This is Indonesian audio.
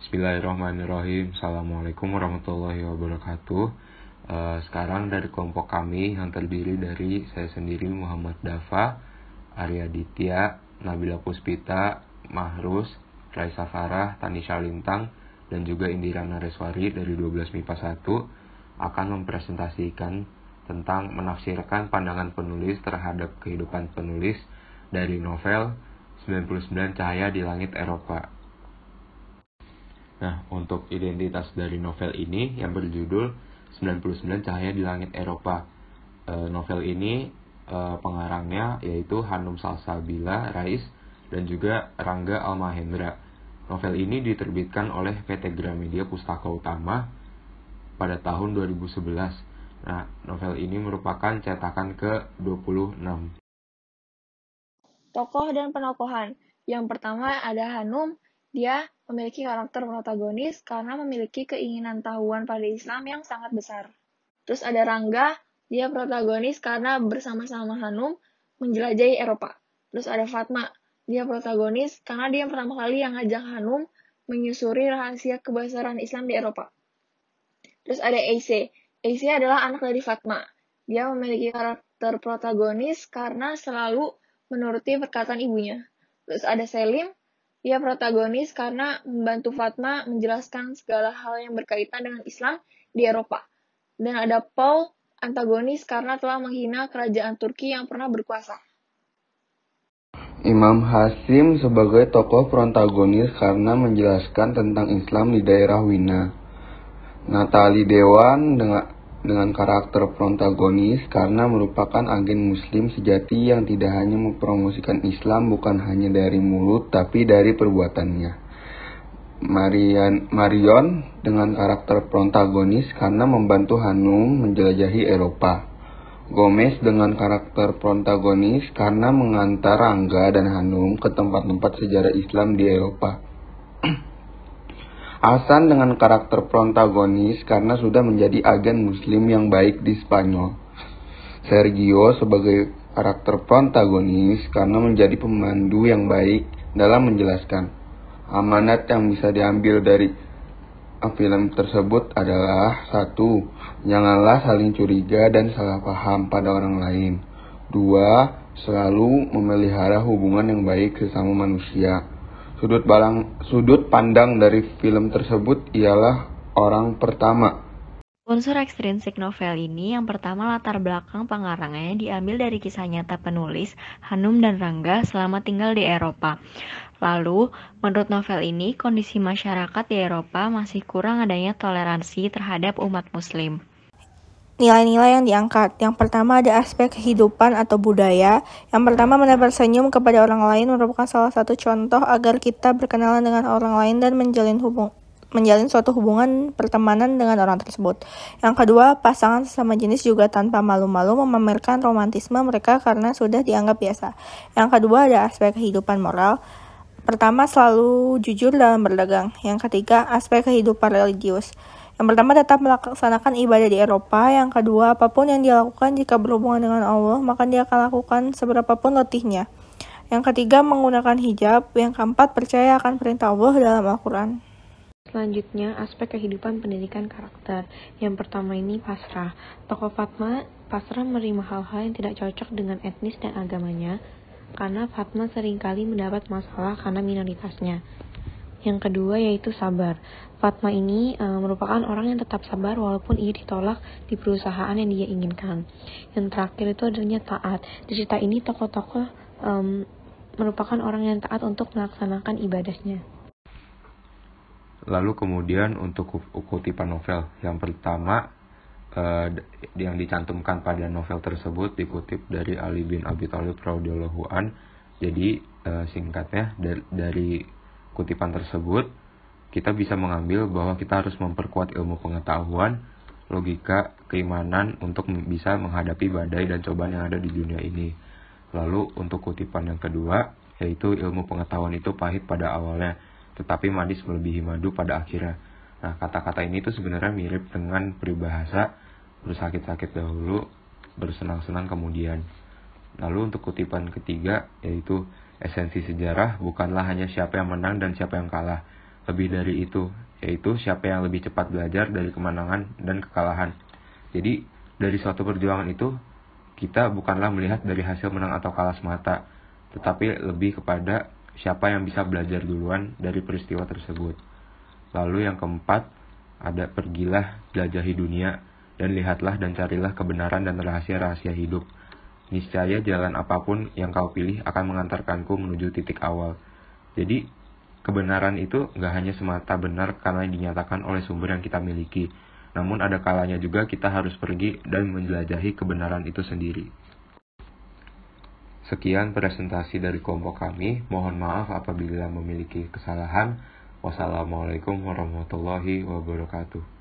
Bismillahirrahmanirrahim. Assalamualaikum warahmatullahi wabarakatuh. Sekarang dari kelompok kami yang terdiri dari saya sendiri Muhammad Dafa, Arya Ditya, Nabila Puspita, Mahrus, Raisa Farah, Tanisha Lintang, dan juga Indira Nareswari dari 12 MIPA 1 akan mempresentasikan tentang menafsirkan pandangan penulis terhadap kehidupan penulis dari novel 99 Cahaya di Langit Eropa. Nah, untuk identitas dari novel ini yang berjudul 99 Cahaya di Langit Eropa. Novel ini pengarangnya yaitu Hanum Salsabila Rais dan juga Rangga Almahendra. Novel ini diterbitkan oleh PT Gramedia Pustaka Utama pada tahun 2011. Nah, novel ini merupakan cetakan ke-26. Tokoh dan penokohan. Yang pertama ada Hanum. Dia memiliki karakter protagonis karena memiliki keinginan tahuan pada Islam yang sangat besar. Terus ada Rangga. Dia protagonis karena bersama-sama Hanum menjelajahi Eropa. Terus ada Fatma. Dia protagonis karena dia pertama kali yang ngajak Hanum menyusuri rahasia kebesaran Islam di Eropa. Terus ada Aisy. Aisy adalah anak dari Fatma. Dia memiliki karakter protagonis karena selalu menuruti perkataan ibunya. Terus ada Selim. Dia protagonis karena membantu Fatma menjelaskan segala hal yang berkaitan dengan Islam di Eropa. Dan ada Paul, antagonis karena telah menghina kerajaan Turki yang pernah berkuasa. Imam Hasim sebagai tokoh protagonis karena menjelaskan tentang Islam di daerah Wina. Natali Dewan dengan karakter protagonis karena merupakan agen muslim sejati yang tidak hanya mempromosikan Islam bukan hanya dari mulut tapi dari perbuatannya. Marion dengan karakter protagonis karena membantu Hanum menjelajahi Eropa. Gomez dengan karakter protagonis karena mengantar Rangga dan Hanum ke tempat-tempat sejarah Islam di Eropa. Hasan dengan karakter protagonis karena sudah menjadi agen muslim yang baik di Spanyol. Sergio sebagai karakter protagonis karena menjadi pemandu yang baik dalam menjelaskan. Amanat yang bisa diambil dari film tersebut adalah 1. Janganlah saling curiga dan salah paham pada orang lain. 2. Selalu memelihara hubungan yang baik sesama manusia. Sudut pandang dari film tersebut ialah orang pertama. Unsur ekstrinsik novel ini yang pertama latar belakang pengarangnya diambil dari kisah nyata penulis Hanum dan Rangga selama tinggal di Eropa. Lalu, menurut novel ini, kondisi masyarakat di Eropa masih kurang adanya toleransi terhadap umat muslim. Nilai-nilai yang diangkat. Yang pertama ada aspek kehidupan atau budaya. Yang pertama menebar senyum kepada orang lain merupakan salah satu contoh agar kita berkenalan dengan orang lain dan menjalin suatu hubungan pertemanan dengan orang tersebut. Yang kedua, pasangan sesama jenis juga tanpa malu-malu memamerkan romantisme mereka karena sudah dianggap biasa. Yang kedua ada aspek kehidupan moral. Pertama, selalu jujur dalam berdagang. Yang ketiga, aspek kehidupan religius. Yang pertama, tetap melaksanakan ibadah di Eropa. Yang kedua, apapun yang dia lakukan jika berhubungan dengan Allah, maka dia akan lakukan seberapapun letihnya. Yang ketiga, menggunakan hijab. Yang keempat, percaya akan perintah Allah dalam Al-Quran. Selanjutnya, aspek kehidupan pendidikan karakter. Yang pertama ini pasrah. Tokoh Fatma pasrah menerima hal-hal yang tidak cocok dengan etnis dan agamanya, karena Fatma seringkali mendapat masalah karena minoritasnya. Yang kedua yaitu sabar. Fatma ini merupakan orang yang tetap sabar walaupun ia ditolak di perusahaan yang dia inginkan. Yang terakhir itu adanya taat. Di cerita ini tokoh-tokoh merupakan orang yang taat untuk melaksanakan ibadahnya. Lalu kemudian untuk kutipan novel yang pertama yang dicantumkan pada novel tersebut dikutip dari Ali bin Abi Thalib radhiyallahu an. Jadi singkatnya dari kutipan tersebut kita bisa mengambil bahwa kita harus memperkuat ilmu pengetahuan, logika, keimanan untuk bisa menghadapi badai dan cobaan yang ada di dunia ini. Lalu untuk kutipan yang kedua yaitu ilmu pengetahuan itu pahit pada awalnya, tetapi manis melebihi madu pada akhirnya. Nah, kata-kata ini tuh sebenarnya mirip dengan peribahasa bersakit-sakit dahulu, bersenang-senang kemudian. Lalu untuk kutipan ketiga yaitu esensi sejarah bukanlah hanya siapa yang menang dan siapa yang kalah, lebih dari itu, yaitu siapa yang lebih cepat belajar dari kemenangan dan kekalahan. Jadi, dari suatu perjuangan itu, kita bukanlah melihat dari hasil menang atau kalah semata, tetapi lebih kepada siapa yang bisa belajar duluan dari peristiwa tersebut. Lalu yang keempat, ada pergilah, jelajahi dunia, dan lihatlah dan carilah kebenaran dan rahasia-rahasia hidup. Niscaya jalan apapun yang kau pilih akan mengantarkanku menuju titik awal. Jadi, kebenaran itu gak hanya semata benar karena dinyatakan oleh sumber yang kita miliki. Namun ada kalanya juga kita harus pergi dan menjelajahi kebenaran itu sendiri. Sekian presentasi dari kelompok kami. Mohon maaf apabila memiliki kesalahan. Wassalamualaikum warahmatullahi wabarakatuh.